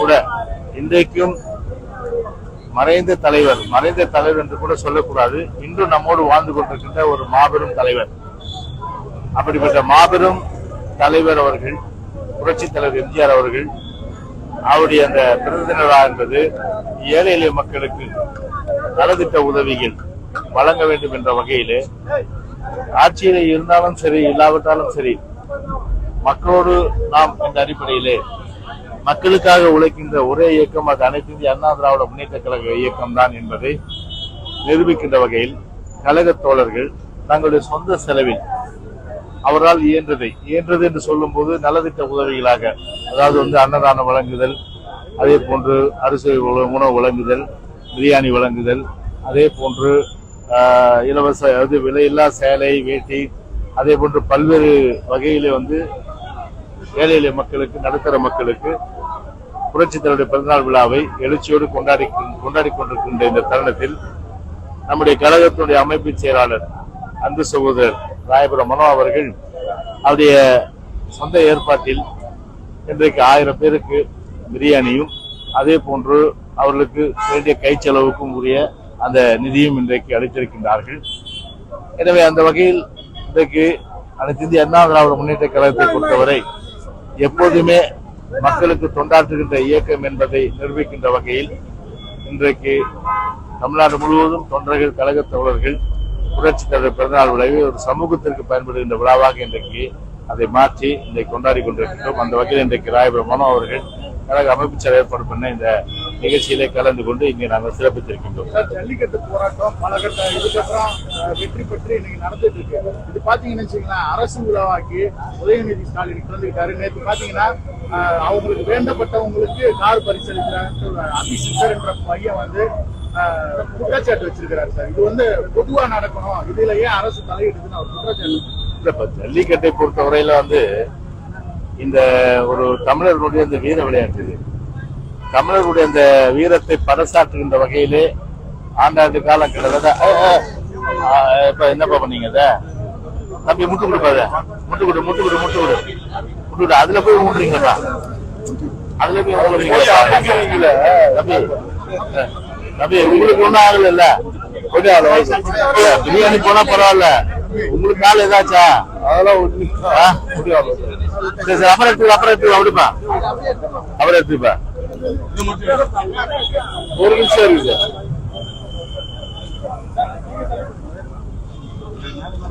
கூட இன்றைக்கும் மறைந்த தலைவர் என்று கூட சொல்லக்கூடாது, இன்றும் நம்மோடு வாழ்ந்து கொண்டிருக்கின்ற ஒரு மாபெரும் தலைவர். அப்படிப்பட்ட மாபெரும் தலைவர் அவர்கள், புரட்சி தலைவர் எம்ஜிஆர் அவர்கள், அவருடைய அந்த பிறந்த நாள் என்பது ஏழை எளிய மக்களுக்கு நலத்திட்ட உதவிகள் வழங்க வேண்டும் என்ற வகையிலே ஆட்சியிலே இருந்தாலும் சரி இல்லாவிட்டாலும் சரி மக்களோடு நாம் என்ற அடிப்படையிலே மக்களுக்காக உழைக்கின்ற ஒரே இயக்கம் அது அனைத்து இந்திய அண்ணா திராவிட முன்னேற்ற கழக இயக்கம் தான் என்பதை நிரூபிக்கின்ற வகையில் கழக தோழர்கள் தங்களுடைய சொந்த செலவில் அவரால் இயன்றது என்று சொல்லும் போது நலத்திட்ட உதவிகளாக, அதாவது அன்னதானம் வழங்குதல், அதே போன்று அரிசி உணவு வழங்குதல், பிரியாணி வழங்குதல், அதே போன்று இலவச விலையில்லா சேலை வேட்டி, அதே போன்று பல்வேறு வகையிலே ஏழை எளிய மக்களுக்கு நடுத்தர மக்களுக்கு புரட்சி தலைவருடைய பிறந்தநாள் விழாவை எழுச்சியோடு கொண்டாடி கொண்டிருக்கின்ற இந்த தருணத்தில் நம்முடைய கழகத்தினுடைய அமைப்பு செயலாளர் அன்பு சகோதரர் ராயபுரம் மனோ அவர்கள் அவருடைய சொந்த ஏற்பாட்டில் இன்றைக்கு 1000 பேருக்கு பிரியாணியும் அதே போன்று அவர்களுக்கு வேண்டிய கை செலவுக்கும் உரிய அந்த நிதியும் இன்றைக்கு அளித்திருக்கின்றார்கள். எனவே அந்த வகையில் இன்றைக்கு அனைத்து இந்திய அண்ணா திராவிட முன்னேற்ற கழகத்தை பொறுத்தவரை எப்போதுமே மக்களுக்கு தொண்டாற்றுகின்ற இயக்கம் என்பதை நிரூபிக்கின்ற வகையில் இன்றைக்கு தமிழ்நாடு முழுவதும் தொண்டர்கள் கழக தோழர்கள் புரட்சி தலைவர் பிறந்தநாள் விழாவை ஒரு சமூகத்திற்கு பயன்படுகின்ற விழாவாக இன்றைக்கு அதை மாற்றி இன்றைக்கு கொண்டாடி கொண்டிருக்கின்றோம். அந்த வகையில் இன்றைக்கு ராயபுரம் மனோ அவர்கள் கழக அமைப்பு செயலர் ஏற்பாடு பண்ண இந்த நிகழ்ச்சியிலே கலந்து கொண்டு இங்கே நாங்கள் சிறப்பித்திருக்கின்றோம். ஜல்லிக்கட்டு போராட்டம் பல கட்ட இதுக்கப்புறம் வெற்றி பெற்று இன்னைக்கு நடந்துட்டு இருக்கு. இது பாத்தீங்கன்னு வச்சுக்கோங்களேன், அரசு விழாவாக்கி உதயநிதி ஸ்டாலின் கலந்துக்கிட்டாரு. நேற்று பாத்தீங்கன்னா அவங்களுக்கு வேண்டப்பட்டவங்களுக்கு கார் பரிசளிக்கிறாங்க அபிஷேகர் என்ற பையன் குற்றச்சாட்டு வச்சிருக்கிறாரு சார். இது பொதுவா நடக்கணும், இதுல ஏன் அரசு தலையிடுதுன்னு அவர் குற்றச்சாட்டு. ஜல்லிக்கட்டை பொறுத்தவரையில இந்த ஒரு தமிழர்களுடைய இந்த வீர விளையாட்டு, தமிழர்களுடைய அந்த வீரத்தை பறைசாற்றுகின்ற வகையிலே ஆண்டாண்டு காலம் கிட்டத்தட்ட இப்ப என்னப்பா பண்ணீங்க தம்பி முட்டு கொடுப்பாத முட்டு அதுல போய் ஊன்றீங்களா, அதுல போய் ஊன்றீங்களா தம்பி தம்பி உங்களுக்கு ஒண்ணும் ஆகல பிரியாணி போனா பரவாயில்ல, உங்களுக்கு நாள் ஏதாச்சா அதெல்லாம் அப்புறம் அப்படிப்பா அப்புறம் எடுத்துப்பா ஒரு நிமிஷம் இருக்கு.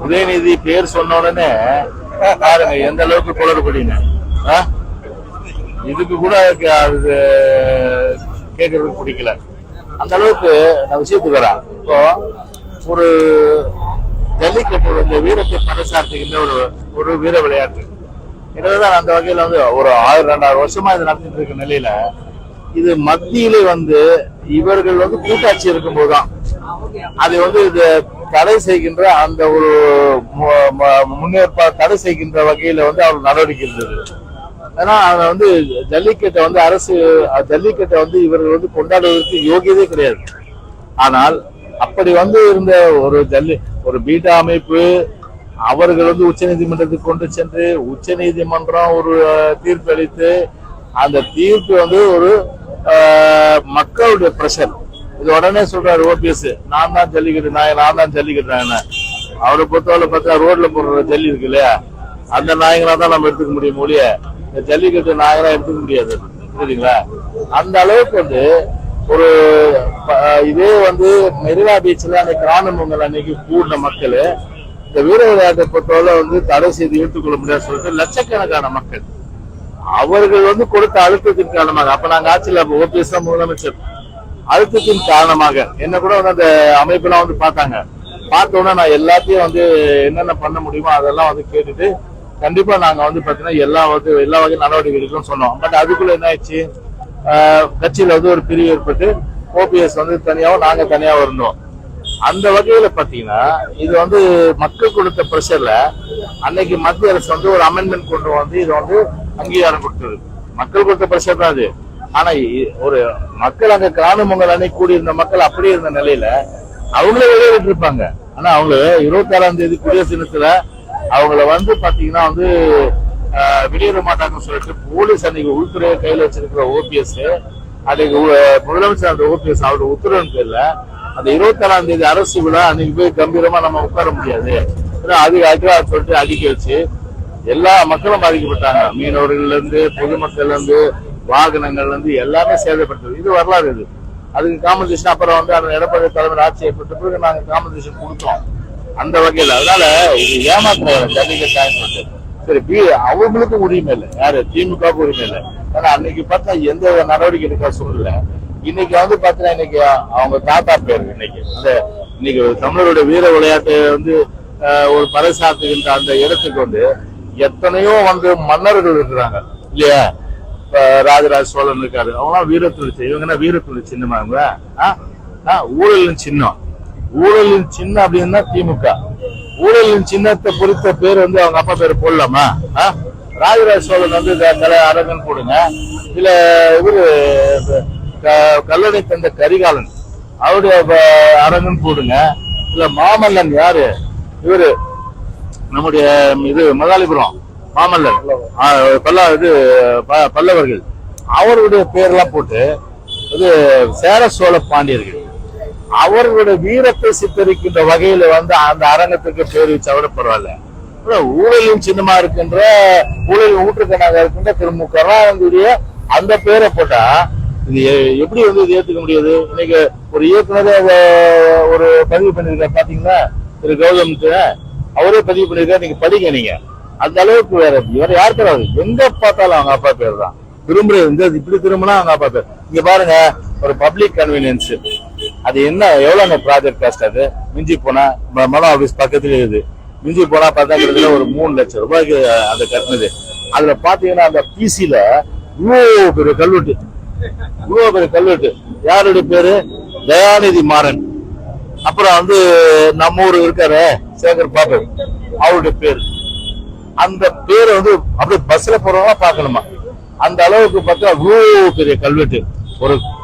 உதயநிதி பேர் சொன்ன உடனே பாருங்க எந்த அளவுக்கு குளறுபடின்னு. இதுக்கு கூட அது கேட்கறதுக்கு பிடிக்கல, அந்த அளவுக்கு நான் விஷயத்துக்கு வரேன். இப்போ ஒரு ஜல்லிக்கட்டு வீரத்தை பறைசாற்றுகின்ற ஒரு வீர விளையாட்டு. எனவேதான் அந்த வகையில ஒரு 1000-2000 வருஷமா இது நடத்திட்டு இருக்க நிலையில இது மத்தியிலே இவர்கள் கூட்டாட்சி இருக்கும் போதுதான் அதை இது தடை செய்கின்ற அந்த ஒரு முன்னேற்பாடு தடை செய்கின்ற வகையில அவர் நடவடிக்கை இருந்தது. ஏன்னா அதை ஜல்லிக்கட்டை அரசு ஜல்லிக்கட்டை இவர்கள் கொண்டாடுவதற்கு யோகியதே கிடையாது. ஆனால் அப்படி இருந்த ஒரு பீட்டா அமைப்பு அவர்கள் உச்ச நீதிமன்றத்துக்கு கொண்டு சென்று உச்ச நீதிமன்றம் ஒரு தீர்ப்பு அளித்து அந்த தீர்ப்பு ஒரு மக்களுடைய பிரஷர். இது உடனே சொல்றாரு ஓபிஎஸ், நான் தான் ஜல்லிக்கட்டு நாயகன். அவரை பொறுத்தவரை பார்த்தா ரோட்ல போடுற ஜல்லி இருக்கு இல்லையா, அந்த நாயகனா தான் நம்ம எடுத்துக்க முடியும் ஒழிய இந்த ஜல்லிக்கட்டு நாயகனா எடுத்துக்க முடியாது. புரியுதுங்களா? அந்த அளவுக்கு ஒரு இதே மெரினா பீச்ல அன்னைக்கு காணும் பொங்கல் அன்னைக்கு கூடின மக்கள் இந்த வீர விளையாட்டை பொறுத்தவரை தடை செய்து இழுத்துக்கொள்ள முடியாது சொல்லிட்டு லட்சக்கணக்கான மக்கள் அவர்கள் கொடுத்த அழுத்தத்தின் காரணமாக, அப்ப நாங்க ஆட்சியில் ஓபிஎஸ் தான் முதலமைச்சர், அழுத்தத்தின் காரணமாக என்ன கூட அந்த அமைப்பெல்லாம் பார்த்தாங்க. பார்த்த உடனே நான் எல்லாத்தையும் என்னென்ன பண்ண முடியுமோ அதெல்லாம் கேட்டுட்டு கண்டிப்பா நாங்க பாத்தீங்கன்னா எல்லா வகை நடவடிக்கை எடுக்கணும்னு சொன்னோம். பட் அதுக்குள்ள என்ன ஆயிடுச்சு, கட்சியில ஒரு பிரிவு ஏற்பட்டு ஓபிஎஸ் தனியாவும் நாங்க தனியாவும் இருந்தோம். அந்த வகையில பாத்தீங்கன்னா இது மக்கள் கொடுத்த பிரஷர்ல அன்னைக்கு மத்திய அரசு ஒரு அமெண்ட்மெண்ட் கொண்டு இது அங்கீகாரம் கொடுத்தது. மக்கள் கொடுத்த பிரஷர் தான் அது. ஆனா ஒரு மக்கள் அங்க காணும் பொங்கல் அன்னைக்கு கூடியிருந்த மக்கள் அப்படியே இருந்த நிலையில அவங்களே வெளியேறிட்டு இருப்பாங்க. ஆனா அவங்க 26ஆம் தேதி குடியரசு தினத்துல அவங்கள பாத்தீங்கன்னா வெளியேற மாட்டாங்கன்னு சொல்லிட்டு போலீஸ் அன்னைக்கு உள்துறையை கையில வச்சிருக்கிற ஓபிஎஸ் அன்னைக்கு முதலமைச்சர் அந்த ஓபிஎஸ் அவருடைய உத்தரவின் பேர்ல அந்த 27ஆம் தேதி அரசு விழா அன்னைக்கு போய் கம்பீரமா நம்ம உட்கார முடியாது அதுக்காக சொல்லிட்டு அடிக்க வச்சு எல்லா மக்களும் பாதிக்கப்பட்டாங்க. மீனவர்கள்ல இருந்து பொதுமக்கள்ல இருந்து வாகனங்கள்ல இருந்து எல்லாமே சேதப்பட்டது. இது வரலாறு. இது அதுக்கு காம்பன்சேஷன் அப்புறம் வந்து அந்த எடப்பாடி தலைவர் ஆட்சி ஏற்பட்ட பிறகு நாங்க காம்பன்சேஷன் கொடுத்தோம் அந்த வகையில். அதனால இது ஏமாற்றம் ஜல்லிக்கட்டு. சரி, அவங்களுக்கும் உரிமை இல்லை, யாரு திமுகவுக்கு உரிமை இல்லை. ஆனா அன்னைக்கு பார்த்தா எந்த நடவடிக்கை எடுக்க சூழ்நிலை. இன்னைக்கு வந்து பாத்தீங்கன்னா இன்னைக்கு அவங்க தாத்தா பேர் இன்னைக்கு தமிழருடைய வீர விளையாட்டு வந்து ஒரு பறைசாற்றுகின்ற அந்த இடத்துக்கு வந்து எத்தனையோ வந்து மன்னர்கள் இருக்கிறாங்க இல்லையா. ராஜராஜ சோழன் இருக்காரு, அவங்களாம் வீரத்துணி. இவங்கன்னா வீரத்துணி சின்னமா அவங்க ஊழலின் சின்னம். ஊழலின் சின்னம் அப்படின்னா திமுக. ஊழலின் சின்னத்தை பொறுத்த பேர் வந்து அவங்க அப்பா பேர் போடலாமா? ராஜராஜ சோழன் வந்து அரங்கன் போடுங்க, இல்ல இவரு கல்லணை தந்த கரிகாலன் அவருடைய அரங்கன் போடுங்க, இல்ல மாமல்லன் யாரு இவரு நம்முடைய இது மகாலிபுரம் மாமல்லன் பல்லவர்கள் அவருடைய பேர்லாம் போட்டு இது சேர சோழ பாண்டியர்கள் அவர்களுடைய வீரத்தை சித்தரிக்கின்ற வகையில வந்து அந்த அரங்கத்துக்கு பேர் வச்சா கூட பரவாயில்ல. ஊழலின் சின்னமா இருக்கின்ற ஊழல் ஊற்றுக்கணாக இருக்கின்ற திமுக அந்த பேரை போட்டா இது எப்படி வந்து இது ஏத்துக்க முடியாது? இன்னைக்கு ஒரு இயக்குனரே ஒரு பதிவு பண்ணிருக்காரு பாத்தீங்கன்னா, திரு கௌதம் அவரே பதிவு பண்ணிருக்காரு. நீங்க படிங்க, நீங்க அந்த அளவுக்கு வேற யார் தராது. எங்க பார்த்தாலும் அவங்க அப்பா பேர் தான். திரும்புறது இப்படி திரும்பினா அவங்க அப்பா பேர். இங்க பாருங்க, ஒரு பப்ளிக் கன்வீனியன்ஸ் அது என்ன எவ்வளவு ப்ராஜெக்ட் காஸ்ட்? அது மிஞ்சி போனா மனோ ஆபீஸ் பக்கத்துல இருக்குது. மிஞ்சி போனா பார்த்தா கிட்டத்தட்ட ஒரு 3 லட்சம் ரூபாய்க்கு அந்த கட்டினது. அதுல பாத்தீங்கன்னா அந்த பிசில இவ்வளவு பெரிய கல்வெட்டு யாருடைய பேரு? தயாநிதி மாறன். அப்புறம் வந்து நம்ம ஊர் இருக்காரு சேகர் பாபு, அவருடைய பேரு. அந்த பேரை வந்து அப்படியே பஸ்ல போறவங்க பாக்கணுமா? அந்த அளவுக்கு பார்த்தா இவ்வளவு பெரிய கல்வெட்டு.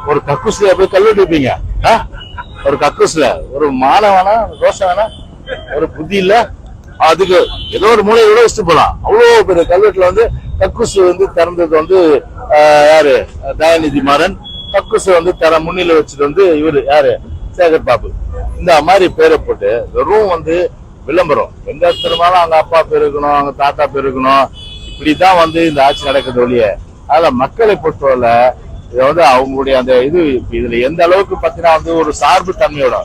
ஒரு கக்கூஸ்ல அப்படியே கல்வெட்டு இருப்பீங்க. ஒரு கக்கூஸ்ல ஒரு மானவனா ரோசம் வேணா ஒரு புத்தி இல்ல, அதுக்கு ஏதோ ஒரு மூலையை விட வச்சுட்டு போலாம். அவ்வளவு பெரிய கல்வெட்டுல வந்து கக்கூஸ் வந்து திறந்தது வந்து யாரு? தயாநிதி மாறன். கக்கூஸ் வந்து முன்னில வச்சுட்டு வந்து இவரு யாரு? சேகர் பாபு. இந்த மாதிரி பேரை போட்டு வெறும் வந்து விளம்பரம். எங்க திரும்பினாலும் அவங்க அப்பா பேர் இருக்கணும், அவங்க தாத்தா பேர் இருக்கணும். இப்படிதான் வந்து இந்த ஆட்சி நடக்குது ஒழிய அதுல மக்களை பொறுத்தவரை இதை வந்து அவங்களுடைய அந்த இதுல எந்த அளவுக்கு பாத்தீங்கன்னா வந்து ஒரு சார்பு தன்மையோட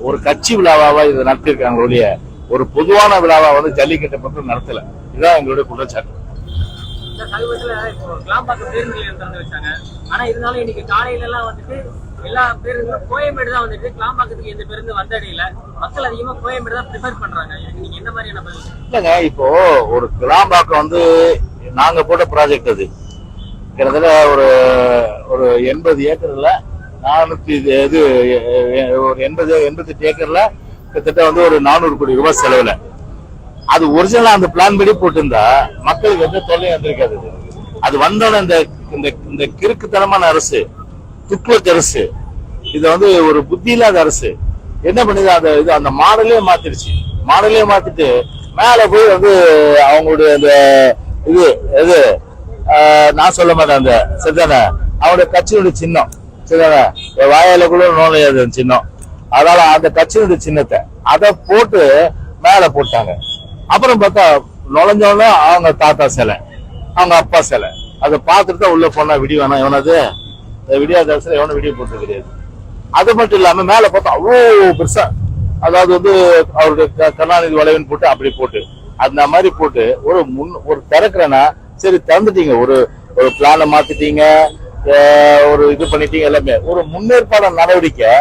ஒரு கட்சி விழாவா இதை நடத்திருக்காங்க ஒழிய ஒரு பொதுவான விழாவா வந்து ஜல்லிக்கட்டை பற்றி நடத்தல. இதுதான் எங்களுடைய குற்றச்சாட்டு. சமீபத்துல இப்போ கிளாம்பாக்கம் பேருந்து நிலையம் திறந்து வச்சாங்க. ஆனா இருந்தாலும் இன்னைக்கு காலையில எல்லாம் வந்துட்டு எல்லா பேருந்தும் கோயம்பேடு தான் வந்துட்டு, கிளாம்பாக்கத்துக்கு எந்த பேருந்து வந்தடையில. மக்கள் அதிகமா கோயம்பேடு தான் ப்ரிஃபர் பண்றாங்க. நீங்க என்ன மாதிரியான பதில்? இல்லங்க, இப்போ ஒரு கிளாம்பாக்கம் வந்து நாங்க போட்ட ப்ராஜெக்ட். அது கிட்டத்தட்ட ஒரு 80 ஏக்கர்ல 88 ஏக்கர்ல கிட்டத்தட்ட வந்து ஒரு 400 கோடி ரூபாய் செலவுல. அது ஒரிஜினலா அந்த பிளான் படி போட்டிருந்தா மக்களுக்கு எந்த தொல்லையும் வந்திருக்காது. அது வந்தோட இந்த கிறுக்குத்தனமான அரசு, துக்ளக் அரசு, இது வந்து ஒரு புத்தி இல்லாத அரசு என்ன பண்ணுது? அந்த மாடலே மாத்திருச்சு. மாடலே மாத்திட்டு மேல போய் வந்து அவங்களுடைய அந்த இது நான் சொல்ல மாட்டேன், அந்த சரிதானே அவனுடைய கட்சியினுடைய சின்னம் சரிதானே, வாயாலுக்குள்ள நோழையாது சின்னம். அதனால அந்த கட்சியினுடைய சின்னத்தை அதை போட்டு மேல போட்டாங்க. அப்புறம் பார்த்தா நுழைஞ்சவன அவங்க தாத்தா சிலை, அவங்க அப்பா சிலை. அதை பார்த்துட்டு தான் உள்ள போனா விடி வேணாம். எவனது விடியாதாசில எவனும் விடிய போட்டு கிடையாது. அது மட்டும் இல்லாம மேல பார்த்தா அவ்வளோ பெருசா, அதாவது வந்து அவருடைய கருணாநிதி வளைவன் போட்டு அப்படி போட்டு அந்த மாதிரி போட்டு ஒரு திறக்கிறேன்னா சரி திறந்துட்டீங்க, ஒரு பிளானை மாத்திட்டீங்க, ஒரு இது பண்ணிட்டீங்க. எல்லாமே ஒரு முன்னேற்பாடு நடவடிக்கை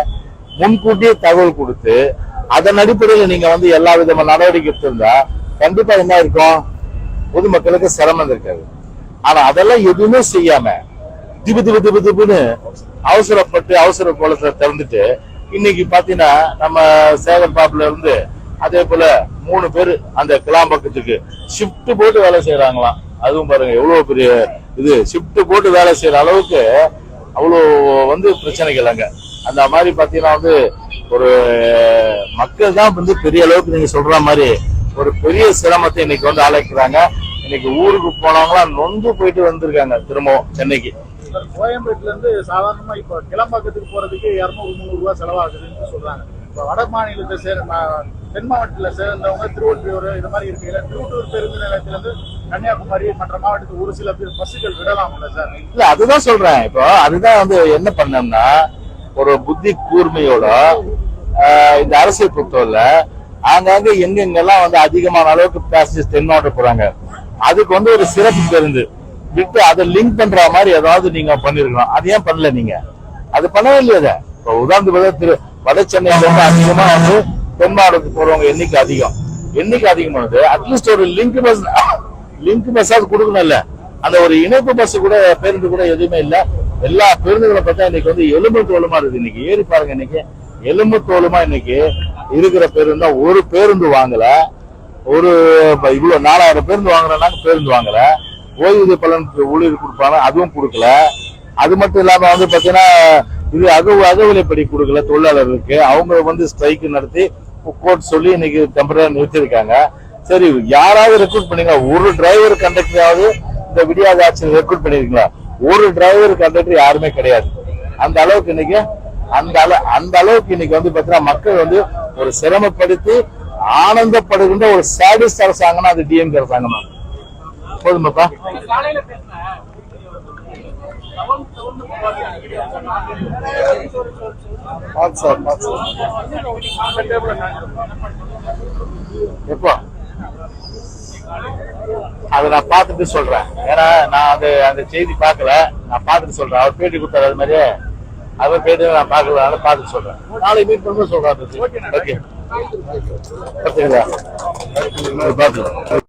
முன்கூட்டியே தகவல் கொடுத்து அதன் அடிப்படையில் நீங்க வந்து எல்லா விதமான நடவடிக்கை எடுத்திருந்தா கண்டிப்பா என்ன இருக்கும்? பொதுமக்களுக்கு சிரமம் இருக்காது. ஆனா அதெல்லாம் எதுவுமே செய்யாம திபுன்னு அவசரப்பட்டு அவசர கோலத்துல திறந்துட்டு இன்னைக்கு பாத்தீங்கன்னா நம்ம சேகர் பாப்புல இருந்து அதே போல 3 பேர் அந்த கிளாம்பாக்கத்துக்கு ஷிப்ட் போட்டு வேலை செய்யறாங்களாம். அதுவும் பாருங்க எவ்வளவு பெரிய இது, ஷிப்ட் போட்டு வேலை செய்யற அளவுக்கு அவ்வளோ வந்து பிரச்சனைகள் அங்க. அந்த மாதிரி பாத்தீங்கன்னா வந்து ஒரு மக்கள் தான் வந்து பெரிய அளவுக்கு நீங்க சொல்ற மாதிரி ஒரு பெரிய சிரமத்தை இன்னைக்கு வந்து ஆளாக்குறாங்க. இன்னைக்கு ஊருக்கு போனவங்களாம் நொந்து போயிட்டு வந்திருக்காங்க திரும்பவும் சென்னைக்கு. கோயம்பேட்டுல இருந்து சாதாரணமா இப்ப கிளம்பாக்கத்துக்கு போறதுக்கு 200-300 ரூபாய் செலவாகுதுன்னு சொல்றாங்க. இப்ப வட மாநிலத்தை தென் மாவட்டத்துல சேர்ந்தவங்க திருவொற்றியூர் இது மாதிரி இருக்கு. திருவொற்றியூர் பேருந்து நிலையத்துல இருந்து கன்னியாகுமரி மற்ற மாவட்டத்துக்கு ஒரு சில பேர் பஸ்ஸுகள் விடலாம்ல சார்? இல்ல அதுதான் சொல்றேன். இப்போ அதுதான் வந்து என்ன பண்ணோம்னா ஒரு புத்தி கூர்மையோட இந்த அரசியல் பொறுத்தவரை ஆங்காங்க எங்கெங்கெல்லாம் வந்து அதிகமான அளவுக்கு பேசஞ்சர்ஸ் தென் மாவட்டம் போறாங்க அதுக்கு வந்து ஒரு சிறப்பு பேருந்து விட்டு அதை லிங்க் பண்ற மாதிரி ஏதாவது நீங்க பண்ணிருக்கணும். அது ஏன் பண்ணல நீங்க? அது பண்ணவே இல்லையா? இப்போ உதாரணத்துக்கு வட சென்னையில இருந்து அதிகமா வந்து தென் மாவட்டத்துக்கு போறவங்க எண்ணிக்கை அதிகமானது அட்லீஸ்ட் ஒரு லிங்க் பஸ்ஸாவது கொடுக்கணும்ல. அந்த ஒரு இணைப்பு பஸ் கூட பேருந்து கூட எதுவுமே இல்ல. எல்லா பேருந்துகளை பார்த்தா இன்னைக்கு வந்து எலும்பு தோலுமா இருக்கு. இன்னைக்கு ஏறி பாருங்க, இன்னைக்கு எலும்பு தோலுமா இன்னைக்கு இருக்கிற பேருந்து. ஒரு பேருந்து வாங்கல, ஒரு இவ்வளவு 4000 பேருந்து வாங்குறாங்க, பேருந்து வாங்கல. ஓய்வூதிய பலனுக்கு ஊழியர் கொடுப்பாங்க, அதுவும் கொடுக்கல. அது மட்டும் இல்லாம வந்து பாத்தீங்கன்னா இது அகவிலைப்படி கொடுக்கல தொழிலாளர்களுக்கு. அவங்க வந்து ஸ்ட்ரைக் நடத்தி கோர்ட் சொல்லி இன்னைக்கு டெம்பரரி நிறுத்திருக்காங்க. சரி, யாராவது ரெக்ரூட் பண்ணீங்க? ஒரு டிரைவர் கண்டக்டராவது இந்த விடியாத ஆட்சியில் ரெக்ரூட் பண்ணிருக்கீங்களா? ஒரு டிரைவர் கண்டக்டர் யாருமே கிடையாது. அந்த அளவுக்கு இன்னைக்கு அந்த அளவுக்கு இன்னைக்கு வந்து பாத்தீங்கன்னா மக்கள் வந்து ஒரு சிரமப்படுத்தி ஆனந்தப்படுகின்ற ஒரு சாடிஸ்ட் அரசாங்கம்னா அது டிஎம்கே அரசாங்கம் தான். போதுமாப்பா? எப்போ அதை நான் பார்த்துட்டு சொல்றேன். ஏன்னா நான் அந்த செய்தி பார்க்கல, நான் பார்த்துட்டு சொல்றேன். அவர் பேட்டி கொடுத்தாரு, அது மாதிரியே அவர் பேட்டி நான் பார்க்கல, அதை பார்த்துட்டு சொல்றேன். நாளைக்கு மீட் பண்ணும்போது சொல்றேன். ஓகே, பார்த்தீங்களா? பார்த்துக்கலாம்.